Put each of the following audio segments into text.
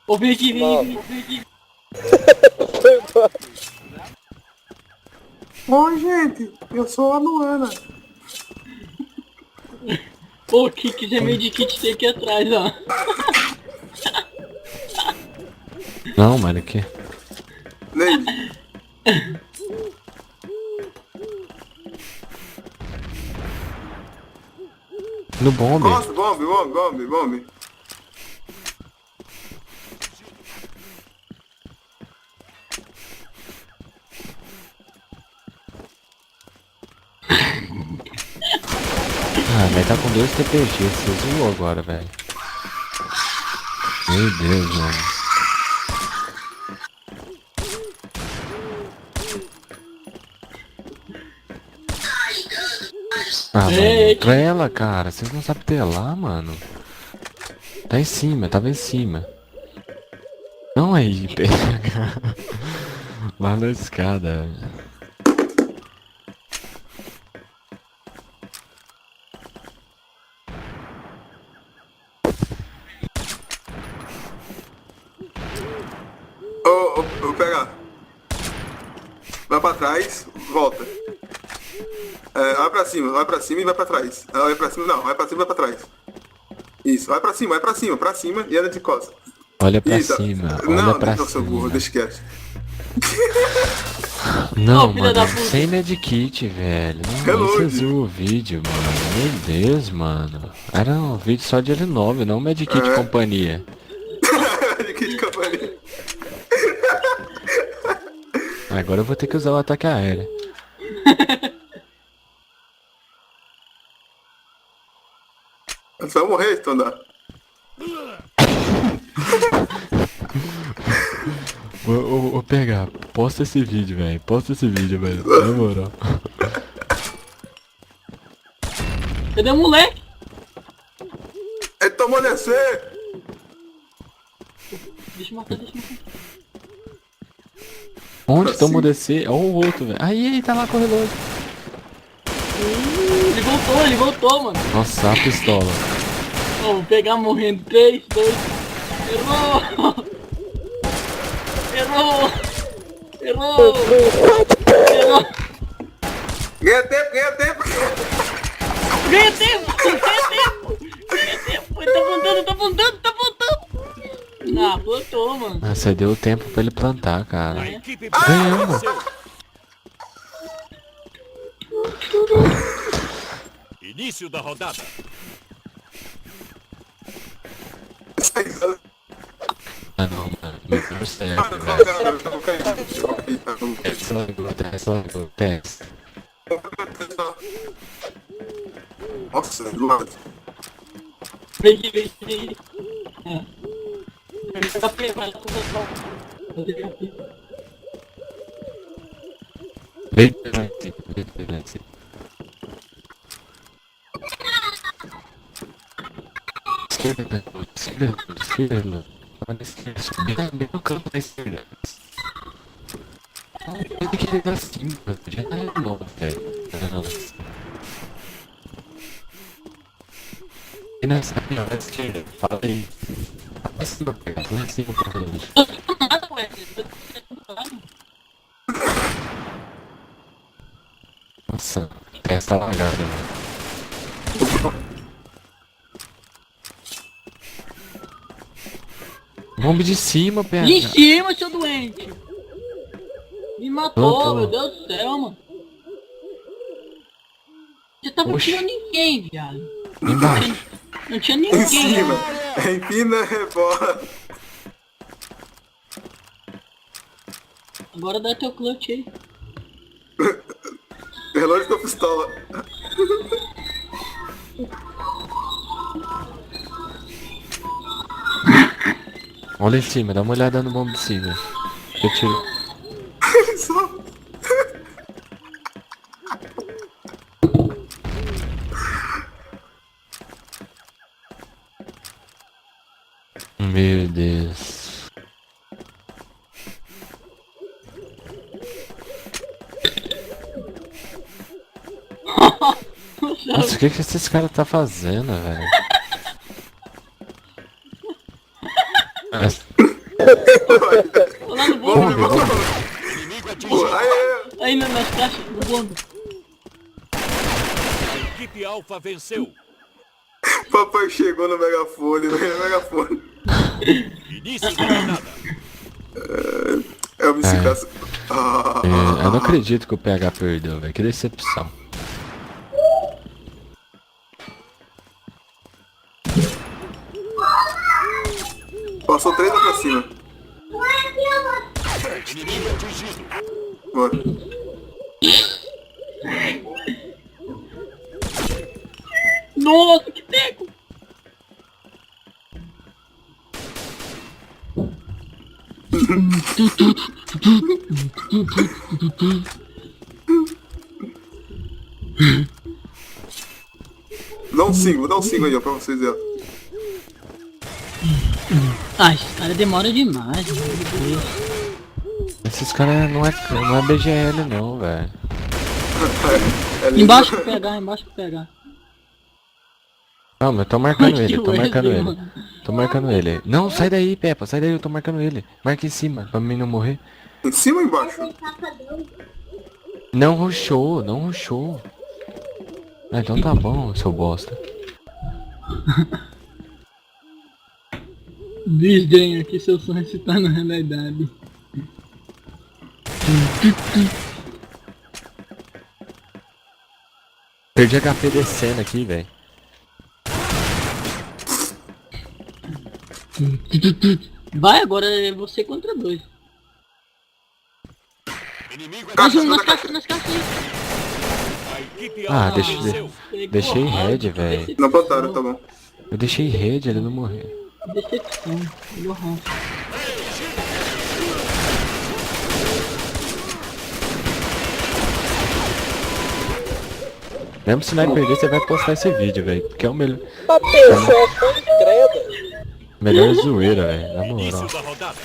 Ô, vem aqui, vem aqui. Oi, gente, eu sou a Luana. Ô, que já meio de kit tem aqui atrás, ó. Não, mano, aqui. Neide, No bombe. gosto, bombe. Ah, velho, tá com 2 TPG. Você zoou agora, velho. Meu Deus, mano. Ah, mano, trela, cara. Vocês não sabem telar, mano. Tá em cima, tava em cima. Não aí, pega. Lá na escada. Ô, pega. Vai pra trás, volta. Vai pra cima e vai pra trás. Vai pra cima, não, vai pra cima e vai pra trás. Isso, vai pra cima e anda de costas. Olha pra Isso. cima, olha Não, pra não, seu burro, cima. deixa quieto. Não, Ô, filha mano, da puta. sem medkit, velho. Não, Reload. você zoou o vídeo, mano. Meu Deus, mano. Era um vídeo só de L9, não medkit companhia. De companhia. Agora eu vou ter que usar o ataque aéreo. Você vai morrer, se tu andar. Vou pegar, posta esse vídeo, velho. Posta esse vídeo, velho. Na moral. Cadê o moleque? Ele tomou NC! Deixa eu matar. Onde Assim. tomou DC? Ó o outro, velho. Aí, tá lá com o relógio. Ele voltou, mano. Nossa, a pistola. Ó, vou pegar morrendo. 3, 2. Errou! Ganha tempo! Ganha tempo! Tá apontando! Ah, plantou, mano. Ah, você deu tempo pra ele plantar, cara. É. Ganhamos. Início da rodada. Ah, não, mano. Melhor certo, velho. Tex. Nossa, do lado. Vem aqui. Tá vai com você. Vem, esquerda. Olha esquerda, bem no campo da esquerda. Eu tenho que ir assim, mano. Já tá de novo, velho. E nessa pior da esquerda, fala aí. Lá em cima, pega. Lá em cima, por favor. Nada, ué. Nossa, essa lagada, mano. Bomba de cima, pega. Em cima, seu doente. Me matou, Plantou. meu Deus do céu, mano. Você tava Oxi. tirando ninguém, viado. Embaixo. Não tinha Em ninguém. cima! Empina, rebola. Agora dá teu clutch aí. Relógio com a pistola. Olha em cima, dá uma olhada no bomba de cima. Eu tiro. Só. Meu Deus. Nossa, o que esses caras tá fazendo, velho? Lá no Vamos, bombe. vamos. Inimigo Pô, atingido. aí, Aí nas caixas do bombe. A equipe Alpha venceu. papai chegou no megafone, velho, no megafone. Início da rodada. É o bicicleta. Ah, Eu não acredito que o PH perdeu, velho. Que decepção. passou 3 lá pra cima. Inimigo atingido. Bora. Nossa, que teco! Dá um 5 aí, ó, pra vocês verem. Ah, esses caras demoram demais, meu Deus. Esses caras não é BGL não, velho. É lindo. Embaixo que pegar, embaixo que pegar. Não, mas eu tô marcando Ai, ele, que tô marcando Wesley, ele. mano. Tô marcando ele. Não, sai daí, Peppa, sai daí, eu tô marcando ele. Marca em cima, pra mim não morrer. Em cima ou embaixo? Não rushou, não rushou. Ah, então tá bom, seu bosta. Desdenha que seu sonho se tá na realidade. Perdi HP descendo aqui, velho. Vai, agora é você contra dois. Inimigo Mais atingido. um, nas caixas aí. A equipe Ah, Alpha venceu. deixei Porra, red, velho. decepção. Não plantaram, tá bom. Eu deixei red, ele não morreu. Decepção. Pegou ranço. Mesmo se nós perder, você vai postar esse vídeo, velho. Porque é o melhor. Tá pensando, creda. Melhor zoeira, velho. Na moral. Início da rodada.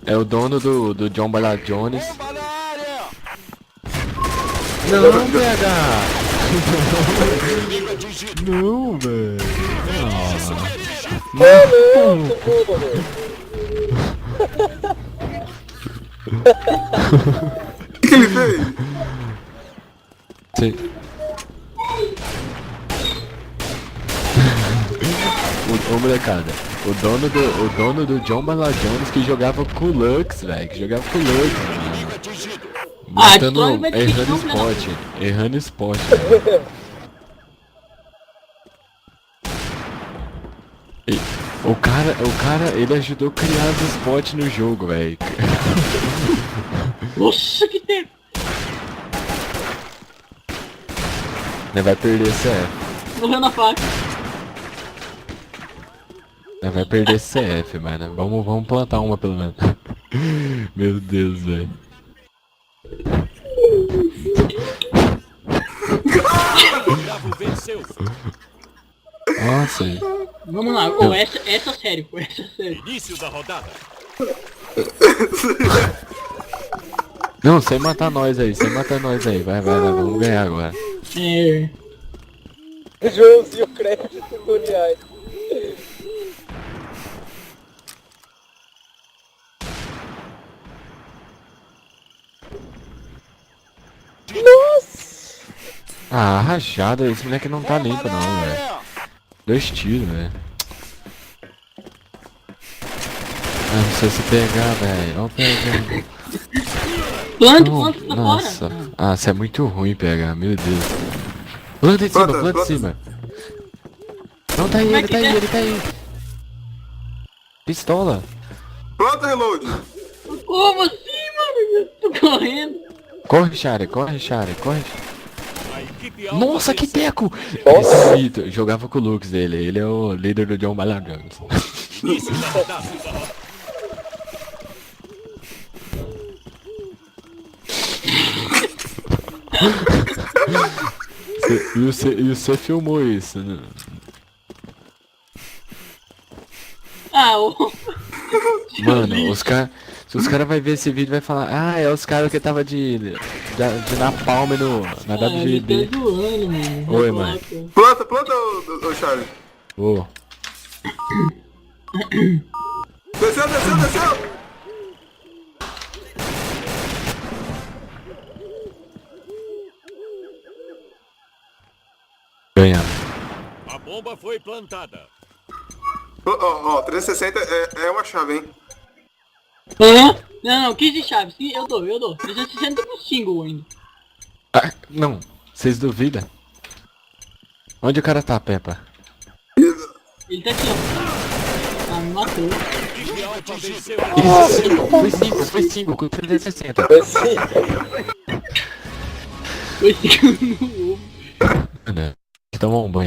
É o dono do John Bala Jones. Bomba na área. Não, PH! Inimigo atingido. Não, velho. O que ele fez? Você... Ô molecada, o dono do John Bala Jones que jogava com o Lux, velho. Que jogava com o Lux, mano. Inimigo atingido. Matando, destrói, vai ter que errando não, spot. Errando spot, velho. E o cara, ele ajudou a criar os spots no jogo, velho. Nossa, que teco. Não vai perder CF. Morreu na faca. Não vai perder CF, mano. Vamos plantar uma pelo menos. Meu Deus, velho. Bravo venceu. Nossa. Vamos lá. Ô, essa é sério, pô, essa é sério. Início da rodada. Não, sem matar nós aí, sem matar nós aí. Vai, vamos ganhar agora. É... Joãozinho crédito do reais. Nossa! Ah, rachada, esse moleque não tá limpo não, velho. 2 tiros, velho. Ah, não sei se pegar, velho. Ó o PH. Planta, Não, planta, tá nossa. fora. Ah, você é muito ruim, PH, meu Deus. Planta em cima, Planta, planta em planta. cima. Não, tá aí, Como é ele que tá aí, é? ele tá aí. Pistola. Planta reload. Como assim, mano? Eu tô correndo. Corre, Shari, corre. A equipe Alpha Nossa, que venceu. teco! Esse mito, jogava com o Lux dele, ele é o líder do John Bala Jones. Início da rodada. E você filmou isso, né? Ah, ô. Mano, se os caras vai ver esse vídeo vai falar, ah, é os caras que tava de de napalm na Ele WGB. tá zoando, mano. Oi, mãe. Planta, ô Charlie. Ô, Desceu! ganhamos. A bomba foi plantada. Ó, 360 é uma chave, hein? Hã? Não, 15 chaves. Sim, eu dou. 360 no single ainda. Ah, não, vocês duvidam? Onde o cara tá, Peppa? Ele tá aqui, ó. Ah, me matou. Equipe Alfa venceu. Foi 5 com 360. Foi sim. Foi 5 no ovo. Mano, que tomar um banho.